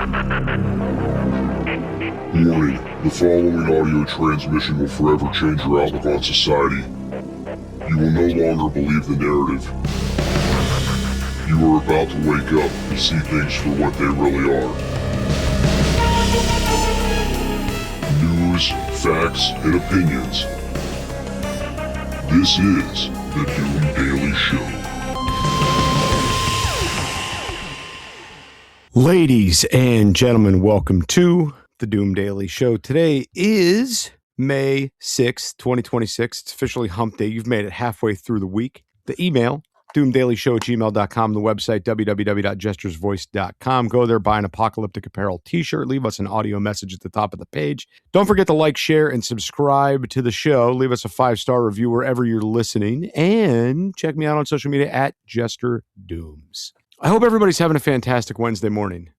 Warning, the following audio transmission will forever change your outlook on society. You will no longer believe the narrative. You are about to wake up and see things for what they really are. News, facts, and opinions. This is the Doom Daily Show. Ladies and gentlemen, welcome to the Doom Daily Show. Today is May 6th, 2026. It's officially hump day. You've made it halfway through the week. The email, doomdailyshow@gmail.com. The website, www.jestersvoice.com. Go there, buy an Apocalyptic Apparel t-shirt. Leave us an audio message at the top of the page. Don't forget to like, share, and subscribe to the show. Leave us a 5-star review wherever you're listening. And check me out on social media at Jester Dooms. I hope everybody's having a fantastic Wednesday morning.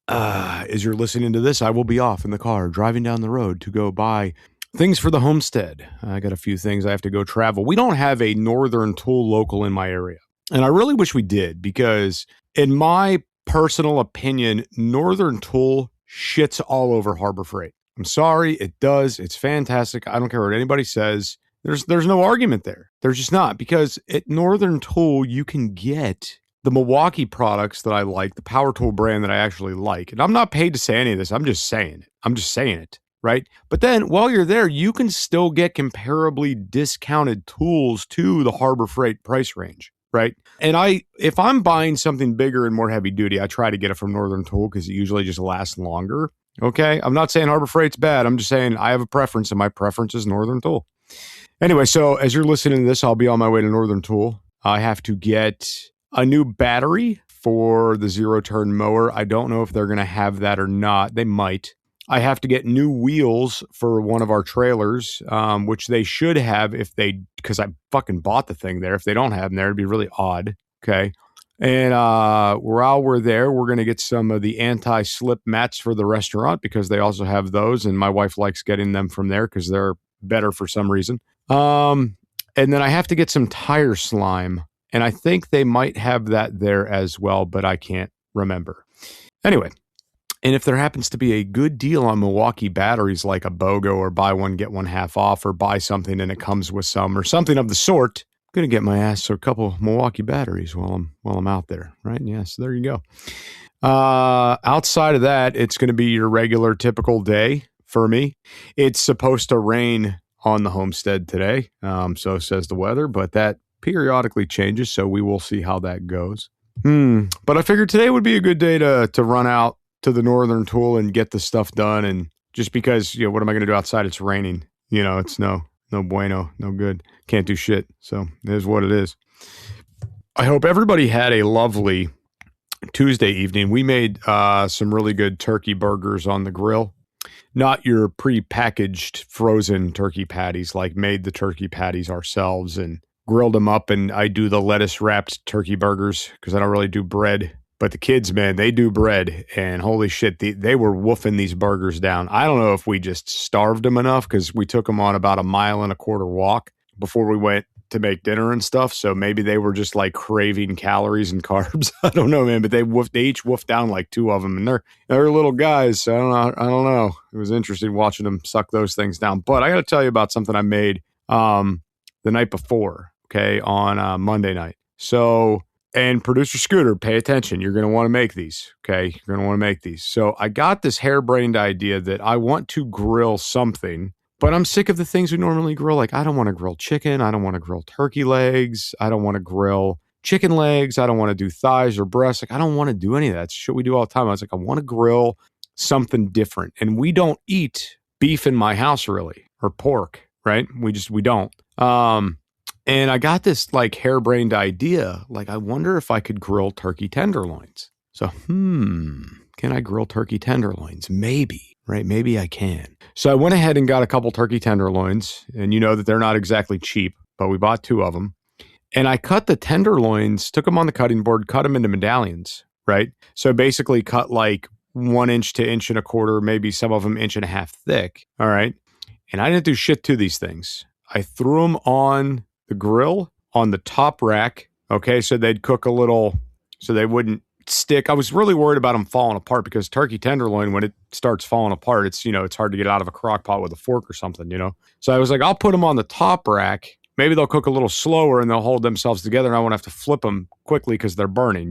As you're listening to this, I will be off in the car, driving down the road to go buy things for the homestead. I got a few things I have to go travel. We don't have a Northern Tool local in my area. And I really wish we did, because in my personal opinion, Northern Tool shits all over Harbor Freight. I'm sorry, it does. It's fantastic. I don't care what anybody says. There's no argument there. There's just not, because at Northern Tool, you can get the Milwaukee products that I like, the Power Tool brand that I actually like. And I'm not paid to say any of this. I'm just saying it. Right? But then while you're there, you can still get comparably discounted tools to the Harbor Freight price range. Right? And if I'm buying something bigger and more heavy duty, I try to get it from Northern Tool because it usually just lasts longer. Okay? I'm not saying Harbor Freight's bad. I'm just saying I have a preference, and my preference is Northern Tool. Anyway, so as you're listening to this, I'll be on my way to Northern Tool. I have to get a new battery for the zero-turn mower. I don't know if they're going to have that or not. They might. I have to get new wheels for one of our trailers, which they should have because I fucking bought the thing there. If they don't have them there, it'd be really odd. Okay. And while we're there, we're going to get some of the anti-slip mats for the restaurant because they also have those. And my wife likes getting them from there because they're better for some reason. And then I have to get some tire slime. And I think they might have that there as well, but I can't remember. Anyway, and if there happens to be a good deal on Milwaukee batteries, like a BOGO or buy one, get one half off, or buy something and it comes with some, or something of the sort, I'm going to get my ass a couple Milwaukee batteries while I'm out there, right? Yes, there you go. Outside of that, it's going to be your regular typical day for me. It's supposed to rain on the homestead today, so says the weather, but that periodically changes, so we will see how that goes. But I figured today would be a good day to run out to the Northern Tool and get the stuff done. And just because, what am I going to do outside? It's raining. It's no bueno, no good. Can't do shit. So it is what it is. I hope everybody had a lovely Tuesday evening. We made some really good turkey burgers on the grill. Not your pre-packaged frozen turkey patties, like made the turkey patties ourselves and grilled them up. And I do the lettuce wrapped turkey burgers because I don't really do bread. But the kids, man, they do bread, and holy shit, they were woofing these burgers down. I don't know if we just starved them enough because we took them on about a 1.25 mile walk before we went to make dinner and stuff. So maybe they were just like craving calories and carbs. I don't know, man, but they each woofed down like 2 of them, and they're little guys. So I don't know. It was interesting watching them suck those things down. But I got to tell you about something I made the night before. Okay, on Monday night. So, and producer Scooter, pay attention. You're going to want to make these. Okay, you're going to want to make these. So I got this harebrained idea that I want to grill something, but I'm sick of the things we normally grill. Like, I don't want to grill chicken. I don't want to grill turkey legs. I don't want to grill chicken legs. I don't want to do thighs or breasts. Like, I don't want to do any of that. It's shit we do all the time. I was like, I want to grill something different. And we don't eat beef in my house really, or pork, right? We don't. And I got this like harebrained idea. Like, I wonder if I could grill turkey tenderloins. So, can I grill turkey tenderloins? Maybe, right? Maybe I can. So I went ahead and got a couple turkey tenderloins, and you know that they're not exactly cheap, but we bought 2 of them. And I cut the tenderloins, took them on the cutting board, cut them into medallions, right? So basically cut like 1 inch to 1.25 inches, maybe some of them 1.5 inches thick. All right. And I didn't do shit to these things. I threw them on the grill on the top rack. Okay. So they'd cook a little, so they wouldn't, stick. I was really worried about them falling apart because turkey tenderloin, when it starts falling apart, it's, it's hard to get out of a crock pot with a fork or something, So I was like, I'll put them on the top rack. Maybe they'll cook a little slower and they'll hold themselves together and I won't have to flip them quickly because they're burning,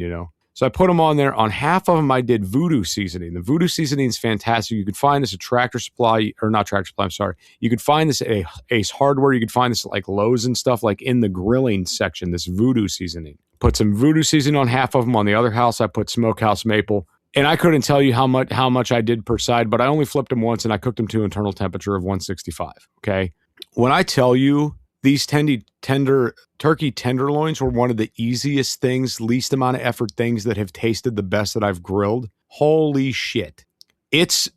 So I put them on there. On half of them, I did voodoo seasoning. The voodoo seasoning is fantastic. You could find this at Tractor Supply, or not Tractor Supply, I'm sorry. You could find this at Ace Hardware. You could find this at like Lowe's and stuff, like in the grilling section, this voodoo seasoning. Put some voodoo seasoning on half of them. On the other house, I put smokehouse maple. And I couldn't tell you how much I did per side, but I only flipped them once and I cooked them to internal temperature of 165, okay? When I tell you these tender turkey tenderloins were one of the easiest things, least amount of effort things that have tasted the best that I've grilled. Holy shit. It's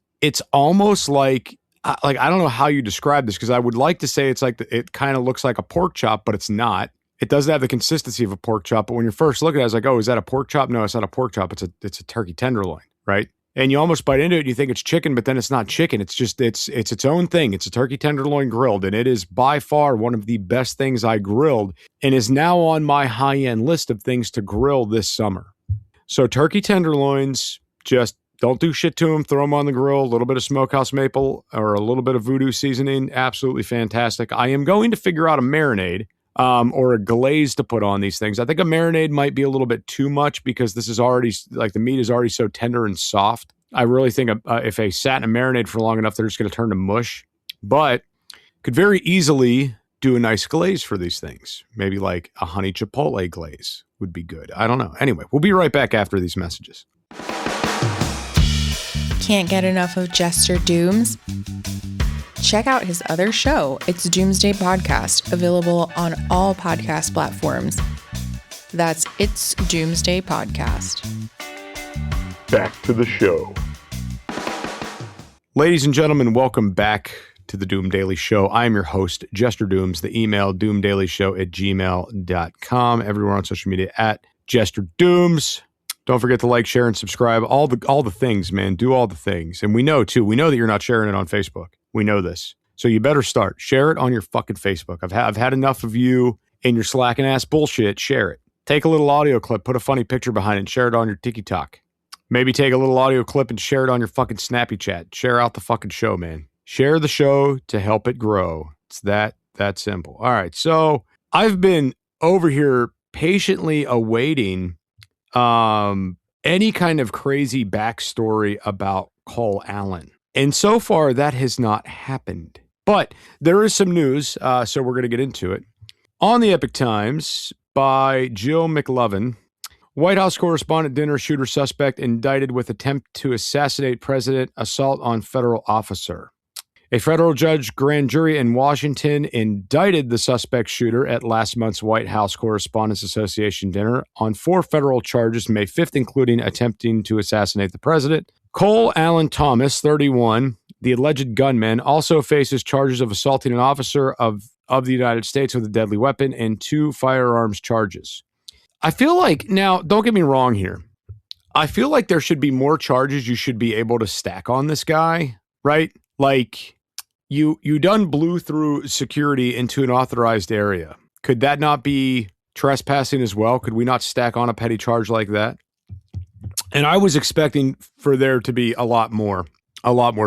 almost like I don't know how you describe this because I would like to say it's like it kind of looks like a pork chop, but it's not. It doesn't have the consistency of a pork chop, but when you're first looking at it, I was like, oh, is that a pork chop? No, it's not a pork chop. It's a turkey tenderloin, right? And you almost bite into it and you think it's chicken, but then it's not chicken. It's just, it's its own thing. It's a turkey tenderloin grilled, and it is by far one of the best things I grilled and is now on my high-end list of things to grill this summer. So turkey tenderloins, just don't do shit to them. Throw them on the grill, a little bit of smokehouse maple or a little bit of voodoo seasoning. Absolutely fantastic. I am going to figure out a marinade or a glaze to put on these things. I think a marinade might be a little bit too much because this is already, like the meat is already so tender and soft. I really think if they sat in a marinade for long enough, they're just going to turn to mush. But could very easily do a nice glaze for these things. Maybe like a honey chipotle glaze would be good. I don't know. Anyway, we'll be right back after these messages. Can't get enough of Jester Dooms? Check out his other show, It's Doomsday Podcast, available on all podcast platforms. That's It's Doomsday Podcast. Back to the show. Ladies and gentlemen, welcome back to the Doom Daily Show. I am your host, Jester Dooms. The email, doomdailyshow@gmail.com. Everywhere on social media at Jester Dooms. Don't forget to like, share, and subscribe. All the things, man. Do all the things. And we know that you're not sharing it on Facebook. We know this. So you better start. Share it on your fucking Facebook. I've had enough of you and your slacking ass bullshit. Share it. Take a little audio clip, put a funny picture behind it, and share it on your TikTok. Maybe take a little audio clip and share it on your fucking Snappy Chat. Share out the fucking show, man. Share the show to help it grow. It's that simple. All right. So I've been over here patiently awaiting any kind of crazy backstory about Cole Allen. And so far, that has not happened. But there is some news, so we're going to get into it. On the Epic Times by Jill McLovin, White House correspondent dinner shooter suspect indicted with attempt to assassinate president, assault on federal officer. A federal judge grand jury in Washington indicted the suspect shooter at last month's White House Correspondents Association dinner on 4 federal charges May 5th, including attempting to assassinate the president. Cole Allen Thomas, 31, the alleged gunman, also faces charges of assaulting an officer of the United States with a deadly weapon and 2 firearms charges. I feel like, now, don't get me wrong here. I feel like there should be more charges you should be able to stack on this guy, right? Like, you done blew through security into an authorized area. Could that not be trespassing as well? Could we not stack on a petty charge like that? And I was expecting for there to be a lot more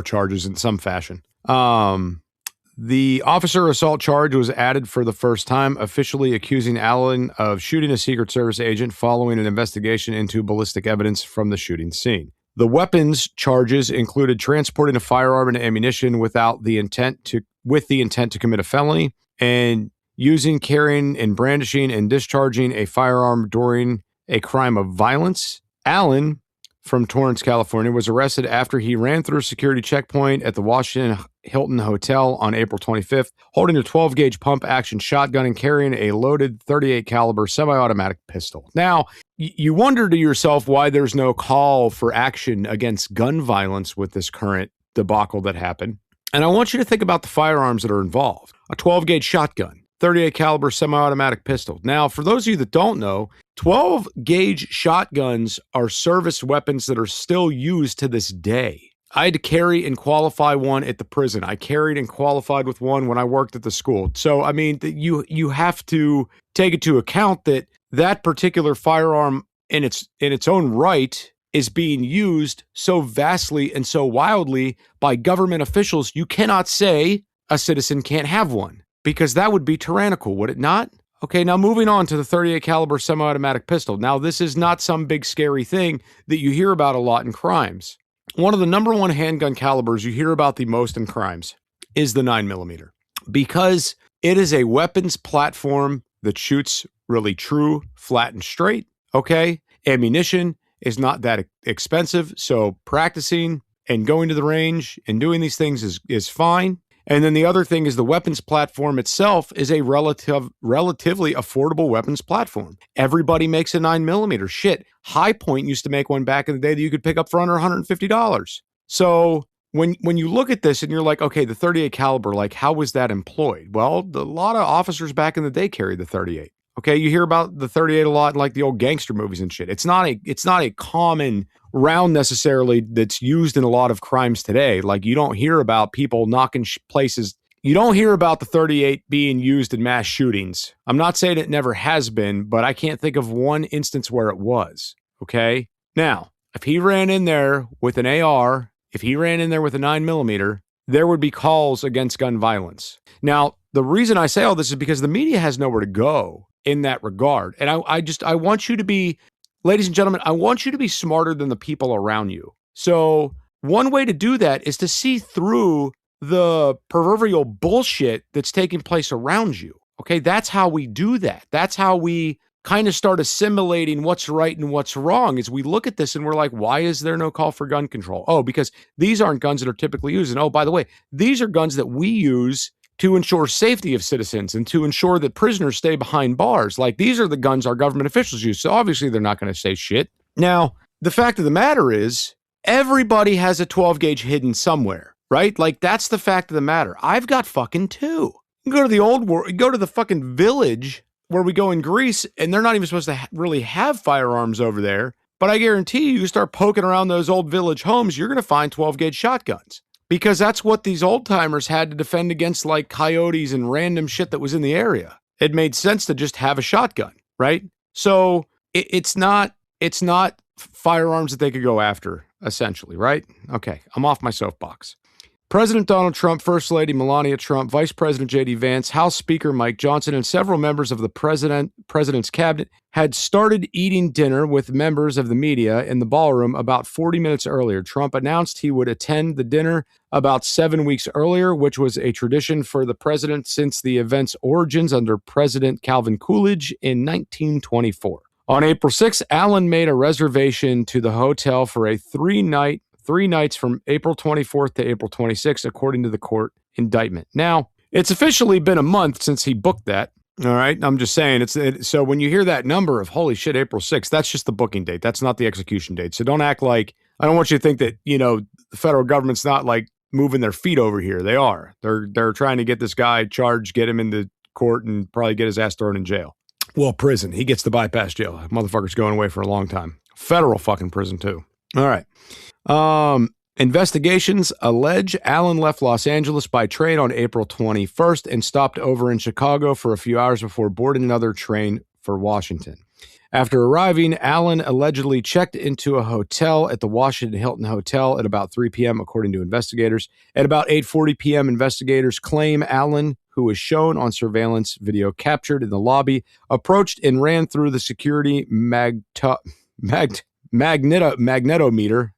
charges in some fashion. The officer assault charge was added for the first time, officially accusing Allen of shooting a Secret Service agent following an investigation into ballistic evidence from the shooting scene. The weapons charges included transporting a firearm and ammunition with the intent to commit a felony, and using, carrying, and brandishing and discharging a firearm during a crime of violence. Allen, from Torrance, California, was arrested after he ran through a security checkpoint at the Washington Hilton Hotel on April 25th, holding a 12-gauge pump-action shotgun and carrying a loaded .38 caliber semi-automatic pistol. Now, you wonder to yourself why there's no call for action against gun violence with this current debacle that happened. And I want you to think about the firearms that are involved. A 12-gauge shotgun, .38 caliber semi-automatic pistol. Now, for those of you that don't know, 12-gauge shotguns are service weapons that are still used to this day. I had to carry and qualify one at the prison. I carried and qualified with one when I worked at the school. So, I mean, you have to take into account that particular firearm in its own right is being used so vastly and so wildly by government officials, you cannot say a citizen can't have one, because that would be tyrannical, would it not? Okay, now moving on to the 38 caliber semi-automatic pistol. Now, this is not some big scary thing that you hear about a lot in crimes. One of the number one handgun calibers you hear about the most in crimes is the 9mm, because it is a weapons platform that shoots really true, flat, and straight. Okay, ammunition is not that expensive, so practicing and going to the range and doing these things is fine. And then the other thing is the weapons platform itself is a relatively affordable weapons platform. Everybody makes a 9mm. Shit, High Point used to make one back in the day that you could pick up for under $150. So when you look at this and you're like, okay, the 38 caliber, like how was that employed? Well, a lot of officers back in the day carried the 38. Okay, you hear about the 38 a lot in like the old gangster movies and shit. It's not a common round necessarily that's used in a lot of crimes today. Like you don't hear about people knocking places. You don't hear about the 38 being used in mass shootings. I'm not saying it never has been, but I can't think of one instance where it was. Okay, now if he ran in there with an AR, if he ran in there with a 9mm, there would be calls against gun violence. Now, the reason I say all this is because the media has nowhere to go in that regard. And I want you to be, ladies and gentlemen, I want you to be smarter than the people around you. So one way to do that is to see through the proverbial bullshit that's taking place around you. Okay, that's how we do that. That's how we kind of start assimilating what's right and what's wrong, is we look at this and we're like, why is there no call for gun control? Oh, because these aren't guns that are typically used. And oh, by the way, these are guns that we use to ensure safety of citizens and to ensure that prisoners stay behind bars. Like, these are the guns our government officials use. So obviously they're not going to say shit. Now, the fact of the matter is, everybody has a 12 gauge hidden somewhere, right? Like, that's the fact of the matter. I've got fucking two. You go to the old world, go to the fucking village where we go in Greece, and they're not even supposed to really have firearms over there. But I guarantee you start poking around those old village homes, you're going to find 12 gauge shotguns. Because that's what these old timers had to defend against, like coyotes and random shit that was in the area. It made sense to just have a shotgun, right? So it's not firearms that they could go after, essentially, right? Okay, I'm off my soapbox. President Donald Trump, First Lady Melania Trump, Vice President J.D. Vance, House Speaker Mike Johnson, and several members of the president's cabinet had started eating dinner with members of the media in the ballroom about 40 minutes earlier. Trump announced he would attend the dinner about 7 weeks earlier, which was a tradition for the president since the event's origins under President Calvin Coolidge in 1924. On April 6th, Allen made a reservation to the hotel for a three nights from April 24th to April 26th, according to the court indictment. Now, it's officially been a month since he booked that. All right. I'm just saying so when you hear that number of holy shit, April 6th, that's just the booking date. That's not the execution date. So don't act like, I don't want you to think that, the federal government's not like moving their feet over here. They are. They're trying to get this guy charged, get him into court, and probably get his ass thrown in jail. Well, prison. He gets to bypass jail. Motherfucker's going away for a long time. Federal fucking prison too. All right. Investigations allege Allen left Los Angeles by train on April 21st and stopped over in Chicago for a few hours before boarding another train for Washington. After arriving, Allen allegedly checked into a hotel at the Washington Hilton Hotel at about 3 p.m., according to investigators. At about 8:40 p.m., investigators claim Allen, who was shown on surveillance video captured in the lobby, approached and ran through the security magnetometer.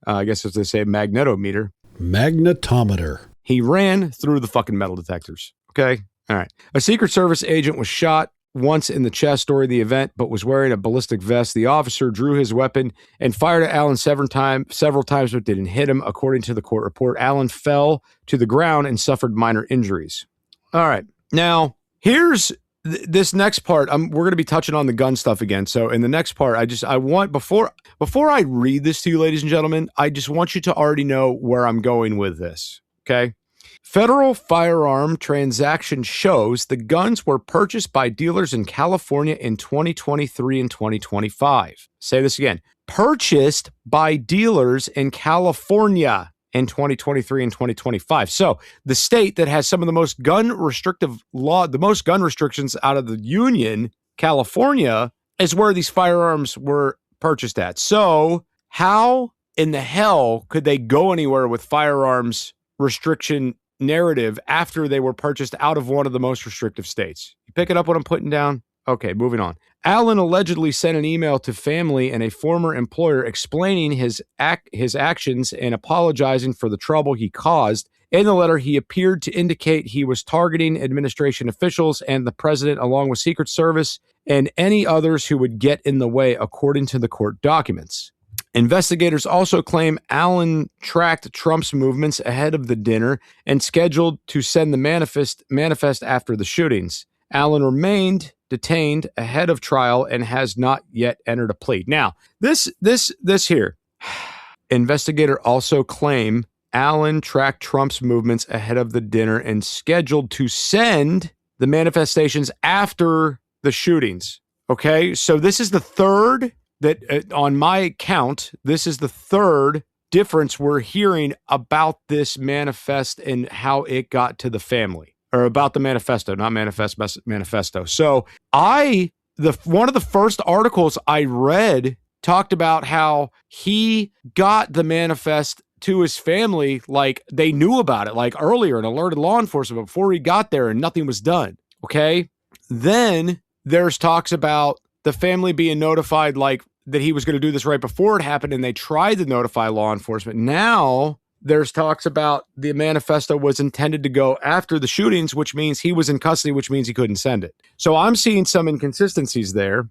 I guess as they say, magnetometer. Magnetometer. He ran through the fucking metal detectors. Okay? All right. A Secret Service agent was shot once in the chest during the event, but was wearing a ballistic vest. The officer drew his weapon and fired at Allen several times, but didn't hit him. According to the court report, Allen fell to the ground and suffered minor injuries. All right. Now, here's this next part. We're going to be touching on the gun stuff again. So in the next part, I want, before I read this to you, ladies and gentlemen, I just want you to already know where I'm going with this. Okay. Federal firearm transaction shows the guns were purchased by dealers in California in 2023 and 2025. Say this again. Purchased by dealers in California in 2023 and 2025. So the state that has some of the most gun restrictions out of the union, California, is where these firearms were purchased at. So how in the hell could they go anywhere with firearms restriction narrative after they were purchased out of one of the most restrictive states? You picking up what I'm putting down? Okay, moving on. Allen allegedly sent an email to family and a former employer explaining his actions and apologizing for the trouble he caused. In the letter, he appeared to indicate he was targeting administration officials and the president, along with Secret Service and any others who would get in the way, according to the court documents. Investigators also claim Allen tracked Trump's movements ahead of the dinner and scheduled to send the manifest after the shootings. Allen remained detained ahead of trial and has not yet entered a plea. Now, this here. Investigator also claim Allen tracked Trump's movements ahead of the dinner and scheduled to send the manifestations after the shootings. Okay, so this is the third that, on my count, this is the third difference we're hearing about this manifest and how it got to the family, or about the manifesto, not manifesto. So one of the first articles I read talked about how he got the manifest to his family, like they knew about it like earlier and alerted law enforcement before he got there and nothing was done. Okay. Then there's talks about the family being notified like that he was going to do this right before it happened, and they tried to notify law enforcement. Now there's talks about the manifesto was intended to go after the shootings, which means he was in custody, which means he couldn't send it. So I'm seeing some inconsistencies there.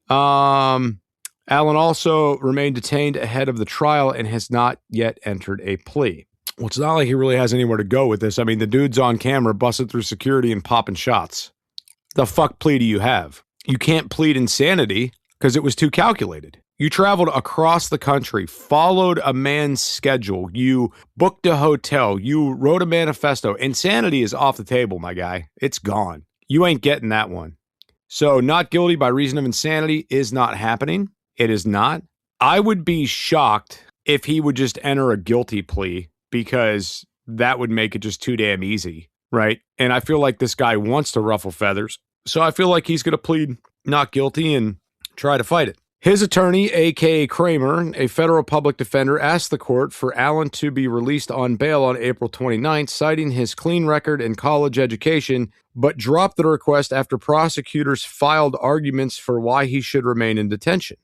Allen also remained detained ahead of the trial and has not yet entered a plea. Well, it's not like he really has anywhere to go with this. I mean, the dude's on camera, busted through security and popping shots. The fuck plea do you have? You can't plead insanity because it was too calculated. You traveled across the country, followed a man's schedule. You booked a hotel. You wrote a manifesto. Insanity is off the table, my guy. It's gone. You ain't getting that one. So not guilty by reason of insanity is not happening. It is not. I would be shocked if he would just enter a guilty plea, because that would make it just too damn easy, right? And I feel like this guy wants to ruffle feathers. So I feel like he's going to plead not guilty and try to fight it. His attorney, a.k.a. Kramer, a federal public defender, asked the court for Allen to be released on bail on April 29th, citing his clean record and college education, but dropped the request after prosecutors filed arguments for why he should remain in detention.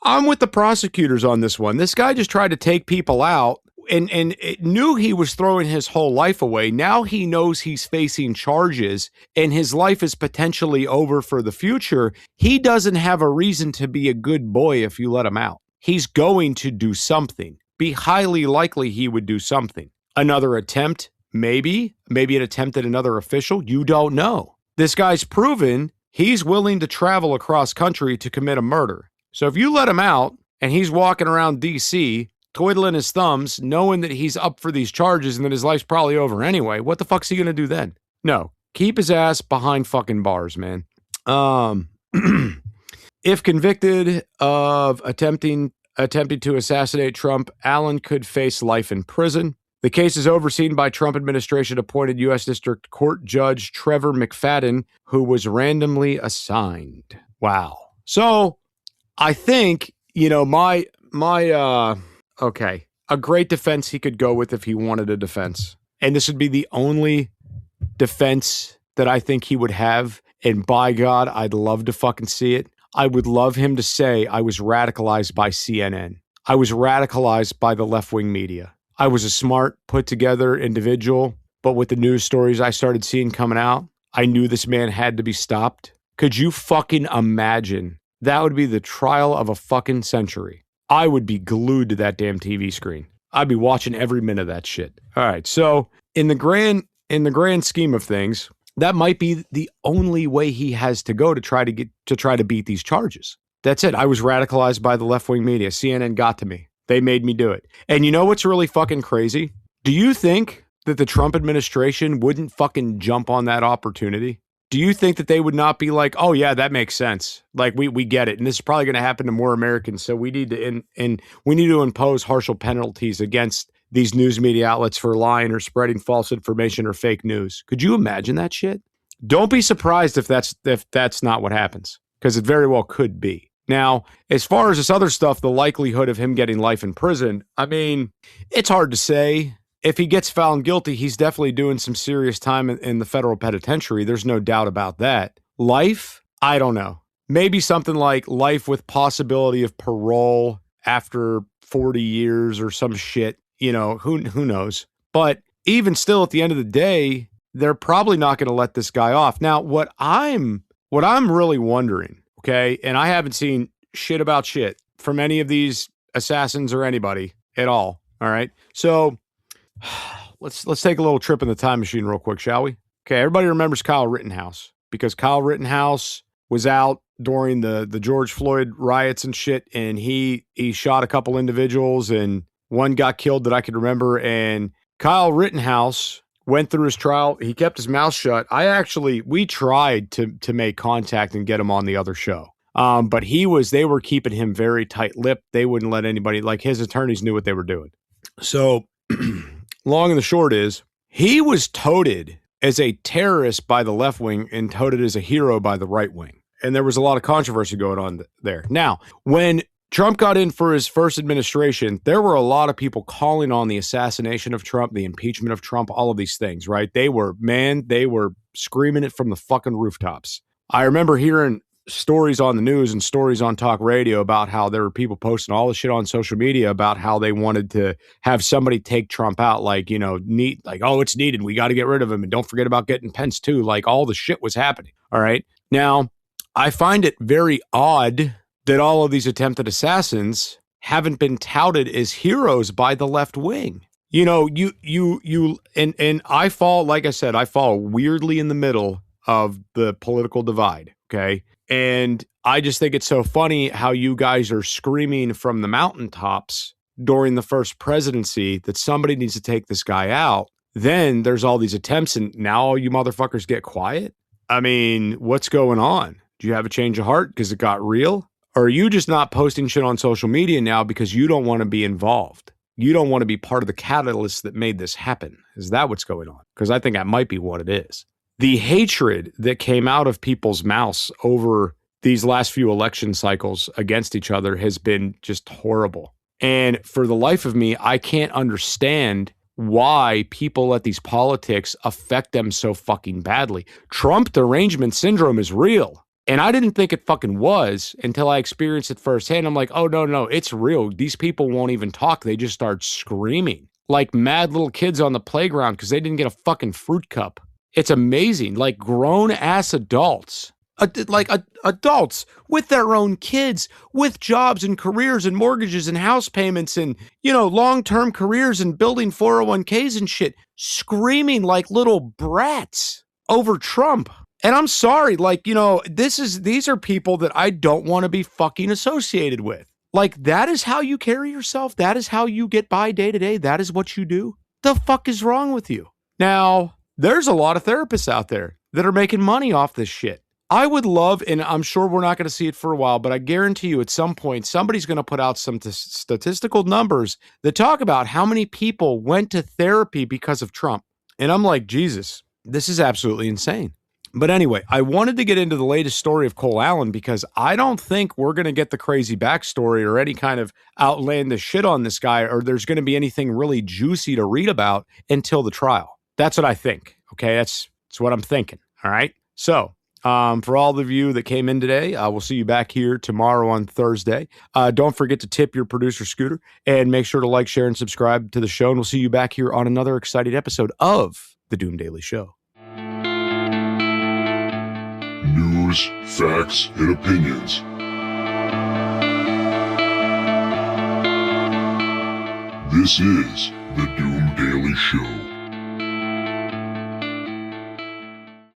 I'm with the prosecutors on this one. This guy just tried to take people out and knew he was throwing his whole life away. Now he knows he's facing charges and his life is potentially over for the future. He doesn't have a reason to be a good boy if you let him out. He's going to do something. Be highly likely he would do something. Another attempt, maybe an attempt at another official. You don't know. This guy's proven he's willing to travel across country to commit a murder. So if you let him out and he's walking around D.C., twiddling his thumbs, knowing that he's up for these charges and that his life's probably over anyway, what the fuck's he going to do then? No, keep his ass behind fucking bars, man. If convicted of attempting to assassinate Trump, Allen could face life in prison. The case is overseen by Trump administration appointed U.S. District Court Judge Trevor McFadden, who was randomly assigned. Wow. So I think, okay, a great defense he could go with if he wanted a defense. And this would be the only defense that I think he would have. And by God, I'd love to fucking see it. I would love him to say, I was radicalized by CNN. I was radicalized by the left-wing media. I was a smart, put-together individual, but with the news stories I started seeing coming out, I knew this man had to be stopped. Could you fucking imagine? That would be the trial of a fucking century. I would be glued to that damn TV screen. I'd be watching every minute of that shit. All right, so in the grand scheme of things, that might be the only way he has to go to try to beat these charges. That's it. I was radicalized by the left-wing media. CNN got to me. They made me do it. And you know what's really fucking crazy? Do you think that the Trump administration wouldn't fucking jump on that opportunity? Do you think that they would not be like, oh yeah, that makes sense. Like we get it. And this is probably going to happen to more Americans. So we need to impose harsher penalties against these news media outlets for lying or spreading false information or fake news. Could you imagine that shit? Don't be surprised if that's not what happens, because it very well could be. Now, as far as this other stuff, the likelihood of him getting life in prison, I mean, it's hard to say. If he gets found guilty, he's definitely doing some serious time in the federal penitentiary. There's no doubt about that. Life? I don't know. Maybe something like life with possibility of parole after 40 years or some shit. You know, who knows? But even still, at the end of the day, they're probably not going to let this guy off. Now, what I'm really wondering, okay, and I haven't seen shit about shit from any of these assassins or anybody at all right? So let's take a little trip in the time machine real quick, shall we? Okay, everybody remembers Kyle Rittenhouse because Kyle Rittenhouse was out during the George Floyd riots and shit, and he shot a couple individuals, and one got killed that I could remember, and Kyle Rittenhouse went through his trial. He kept his mouth shut. We tried to make contact and get him on the other show. But they were keeping him very tight-lipped. They wouldn't let anybody, like his attorneys knew what they were doing. So long and the short is, he was touted as a terrorist by the left wing and touted as a hero by the right wing. And there was a lot of controversy going on there. Now, when Trump got in for his first administration, there were a lot of people calling on the assassination of Trump, the impeachment of Trump, all of these things, right? They were screaming it from the fucking rooftops. I remember hearing stories on the news and stories on talk radio about how there were people posting all the shit on social media about how they wanted to have somebody take Trump out, like, you know, it's needed. We got to get rid of him. And don't forget about getting Pence too. Like, all the shit was happening. All right. Now, I find it very odd that all of these attempted assassins haven't been touted as heroes by the left wing. You know, and I fall, like I said, I fall weirdly in the middle of the political divide. Okay. And I just think it's so funny how you guys are screaming from the mountaintops during the first presidency that somebody needs to take this guy out. Then there's all these attempts, and now all you motherfuckers get quiet. I mean, what's going on? Do you have a change of heart because it got real? Or are you just not posting shit on social media now because you don't want to be involved? You don't want to be part of the catalyst that made this happen. Is that what's going on? Because I think that might be what it is. The hatred that came out of people's mouths over these last few election cycles against each other has been just horrible. And for the life of me, I can't understand why people let these politics affect them so fucking badly. Trump derangement syndrome is real. And I didn't think it fucking was until I experienced it firsthand. I'm like, oh, no, it's real. These people won't even talk. They just start screaming like mad little kids on the playground because they didn't get a fucking fruit cup. It's amazing. Like grown-ass adults, adults with their own kids, with jobs and careers and mortgages and house payments and, you know, long-term careers and building 401ks and shit, screaming like little brats over Trump. And I'm sorry, like, you know, these are people that I don't want to be fucking associated with. Like, that is how you carry yourself. That is how you get by day to day. That is what you do. The fuck is wrong with you? Now, there's a lot of therapists out there that are making money off this shit. I would love, and I'm sure we're not going to see it for a while, but I guarantee you at some point, somebody's going to put out some statistical numbers that talk about how many people went to therapy because of Trump. And I'm like, Jesus, this is absolutely insane. But anyway, I wanted to get into the latest story of Cole Allen because I don't think we're going to get the crazy backstory or any kind of outlandish shit on this guy, or there's going to be anything really juicy to read about until the trial. That's what I think. Okay, that's what I'm thinking. All right. So for all of you that came in today, we'll see you back here tomorrow on Thursday. Don't forget to tip your producer, Scooter, and make sure to like, share, and subscribe to the show. And we'll see you back here on another exciting episode of The Doom Daily Show. News, facts, and opinions. This is The Doom Daily Show.